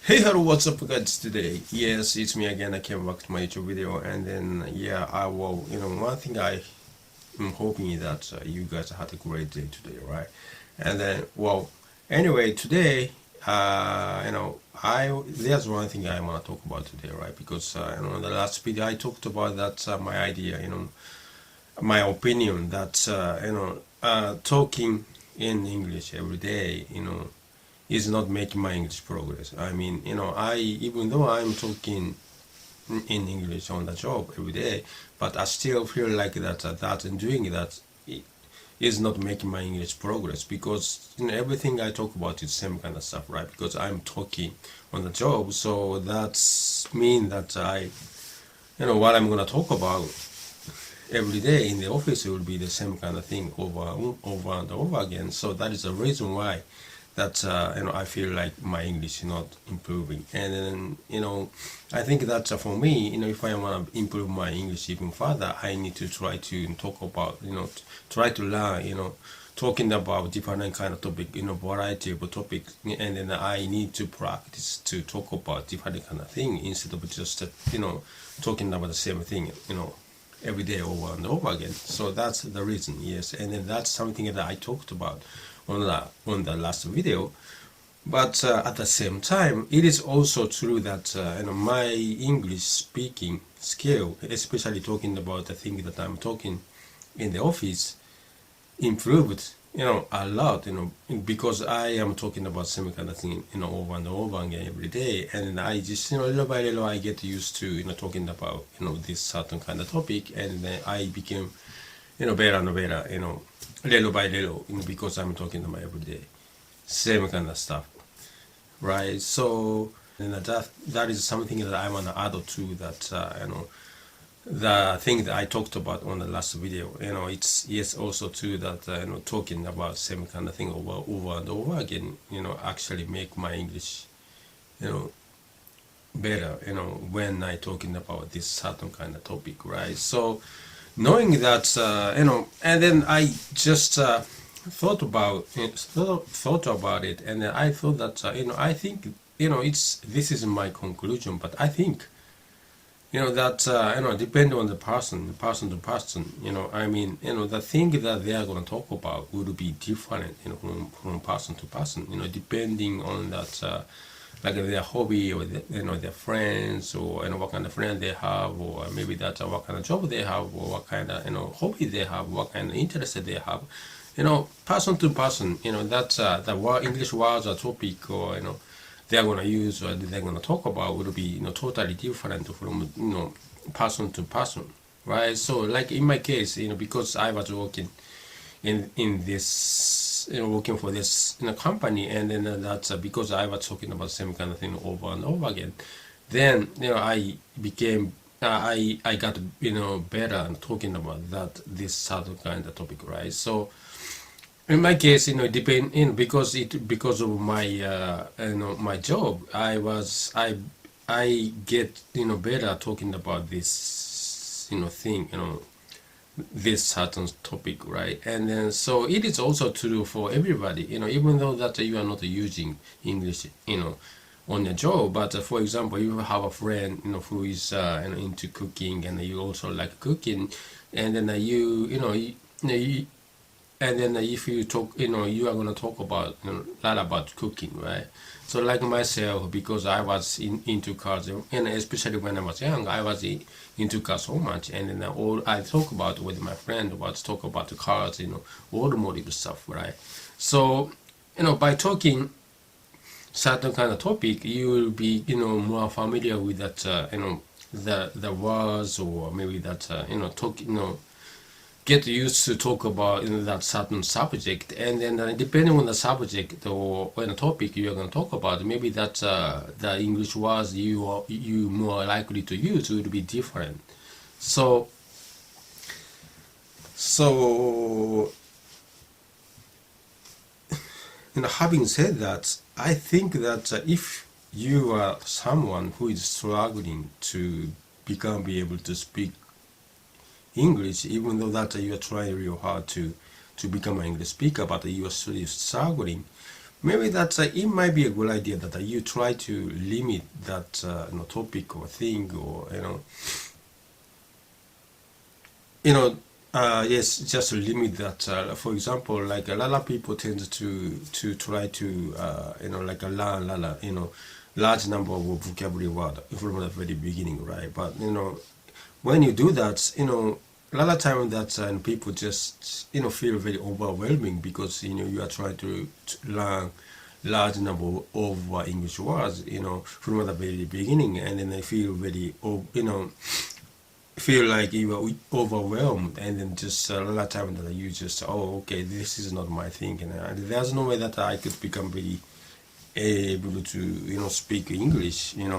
Hey, hello, what's up guys today? Yes, it's me again. I came back to my YouTube video, and then I will, one thing I am hoping is that you guys had a great day today, right? And then, anyway, today, there's one thing I want to talk about today, right? Because in the last video I talked about that my idea, my opinion that talking in English every day, is not making my English progress. I mean, even though I'm talking in English on the job every day, but I still feel like that and doing that is not making my English progress, because everything I talk about is same kind of stuff, right? Because I'm talking on the job, so that's mean that what I'm gonna talk about every day in the office will be the same kind of thing over and over again. So that is the reason why that I feel like my English is not improving. And then I think that for me, if I want to improve my English even further, I need to try to talk about, try to learn, talking about different kind of topic, variety of topics, and then I need to practice to talk about different kind of thing instead of just talking about the same thing, every day over and over again. So that's the reason, yes. And then that's something that I talked about on the last video. But at the same time, it is also true that my English speaking skill, especially talking about the thing that I'm talking in the office, improved a lot, because I am talking about same kind of thing over and over again every day, and I just little by little I get used to talking about this certain kind of topic, and then I became better and better, little by little, because I'm talking about every day same kind of stuff, right? So that is something that I want to add to that, the thing that I talked about on the last video. It's yes also true that talking about same kind of thing over and over again actually make my English better when I talking about this certain kind of topic, right? So knowing that and then I just thought about it, and then I thought that I think this is my conclusion, but I think that depend on the person to person, I mean the thing that they are going to talk about would be different from person to person, depending on that like their hobby, or their friends, or what kind of friend they have, or maybe that what kind of job they have, or what kind of hobby they have, what kind of interest they have, person to person, that the English words or topic, or they are going to use or they're going to talk about will be totally different from person to person, right? So like in my case, because I was working in this working for this company, and then that's because I was talking about the same kind of thing over and over again, then I became I got better at talking about this certain kind of topic, right? So in my case, depend because of my my job, I get better at talking about this thing, this certain topic, right? And then so it is also true for everybody, even though that you are not using English on your job, but for example, you have a friend who is into cooking, and you also like cooking, and then and then if you talk, you are going to talk about a lot about cooking, right? So like myself, because I was into cars, and especially when I was young, I was into cars so much, and then all I talk about with my friend was talk about the cars, automotive stuff, right? So by talking certain kind of topic, you will be more familiar with that the words, or maybe that talk get used to talk about that certain subject, and then depending on the subject or the topic you are going to talk about, maybe that the English words you more likely to use will be different. So having said that, I think that if you are someone who is struggling to be able to speak English, even though that you are trying real hard to become an English speaker, but you are still struggling, maybe that it might be a good idea that you try to limit that topic or thing, or yes, just limit that. For example, like a lot of people tend to try to like learn large number of vocabulary word from the very beginning, right? But when you do that, a lot of time that people just feel very overwhelming, because you are trying to learn large number of English words from the very beginning, and then they feel very feel like you are overwhelmed, and then just a lot of time that you just, oh, okay, this is not my thing, and there's no way that I could become very able to speak English in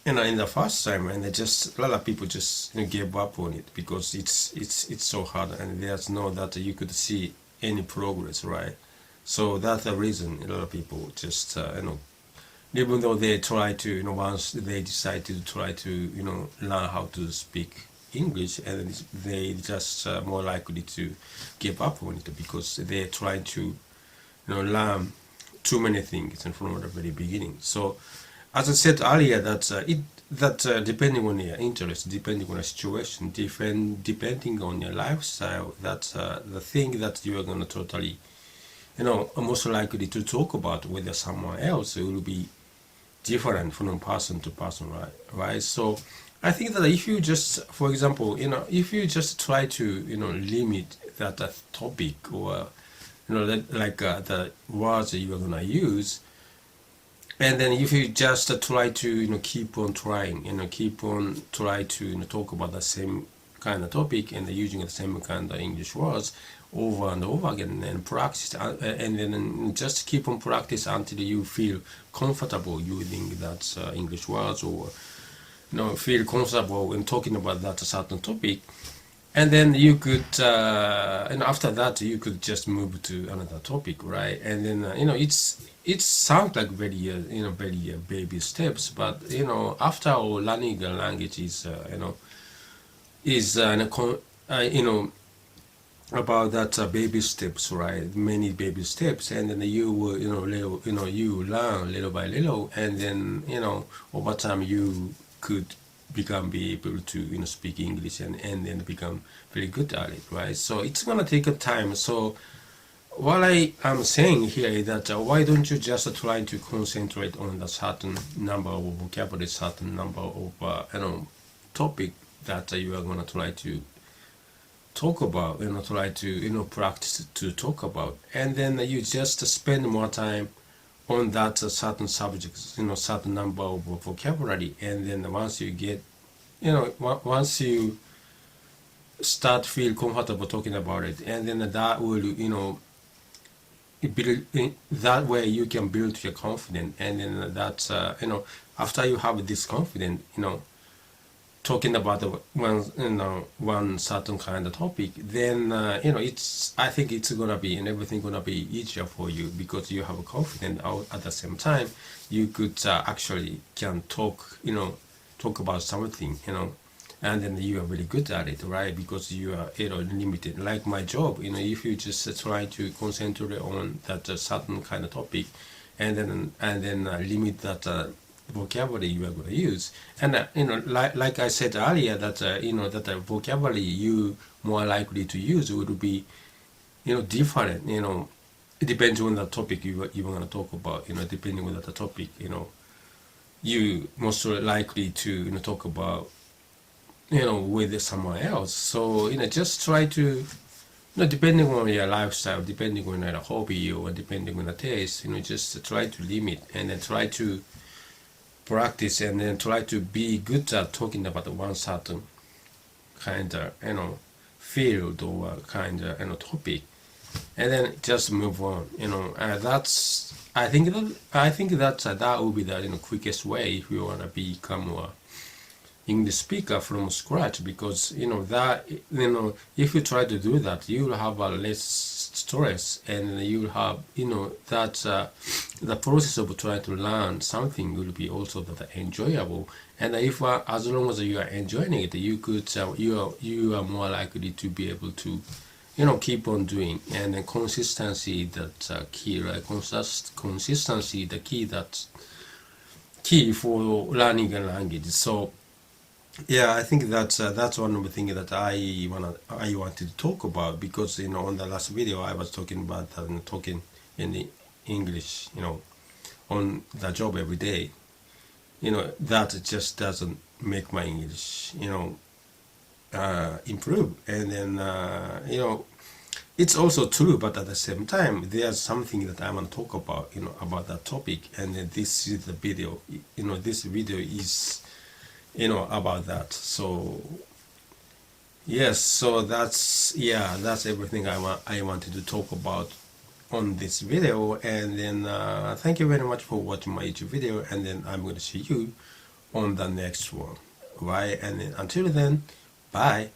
the first time. And they just, a lot of people just gave up on it, because it's so hard, and there's no that you could see any progress, right? So that's the reason a lot of people just even though they try to once they decide to try to learn how to speak English, and they just more likely to give up on it, because they're trying to learn too many things and from the very beginning. So as I said earlier, that depending on your interest, depending on the situation, depending on your lifestyle, that's the thing that you are going to totally most likely to talk about with someone else. It will be different from person to person, right? So I think that if you just, for example, if you just try to limit that topic, or like the words that you are gonna use, and then if you just try to keep on trying, keep on try to talk about the same kind of topic and using the same kind of English words over and over again, and practice, and then just keep on practice until you feel comfortable using that English words, or feel comfortable in talking about that certain topic, and then you could and after that you could just move to another topic, right? And then it sounds like very very baby steps, but after all, learning a language is about that baby steps, right? Many baby steps, and then you will you learn little by little, and then over time you could be able to speak English, and then become very good at it, right? So it's gonna take a time. So what I am saying here is that why don't you just try to concentrate on a certain number of vocabulary, certain number of topic that you are gonna try to talk about, try to practice to talk about, and then you just spend more time on that certain subjects, certain number of vocabulary, and then once you get, once you start feel comfortable talking about it, and then that will, that way you can build your confidence, and then that's, after you have this confidence, talking about one certain kind of topic, then I think it's gonna be, and everything gonna be easier for you, because you have a confidence. At the same time, you could actually can talk about something, and then you are really good at it, right? Because you are limited. Like my job, if you just try to concentrate on that certain kind of topic, and then limit that vocabulary you are going to use, and like I said earlier, that that the vocabulary you more likely to use would be different. It depends on the topic you are going to talk about. Depending on the topic, you most likely to talk about with someone else. So just try to depending on your lifestyle, depending on your hobby, or depending on the taste, just try to limit, and then try to practice, and then try to be good at talking about one certain kind of field, or kind of topic, and then just move on. That's I think that will be the quickest way if you want to become a English speaker from scratch, because that if you try to do that, you will have a less stress, and you will have that the process of trying to learn something will be also that enjoyable, and if as long as you are enjoying it, you could you are more likely to be able to keep on doing, and then consistency, that's key, right? Consistency, the key, that's key for learning a language. So yeah, I think that's one of the things that I wanted to talk about, because on the last video I was talking about talking in the English, on the job every day. That just doesn't make my English improve. And then it's also true, but at the same time there's something that I want to talk about, about that topic, and then this is the video. This video is about that. So yes, so that's everything I wanted to talk about on this video. And then thank you very much for watching my YouTube video, and then I'm going to see you on the next one. Right? And then until then, bye.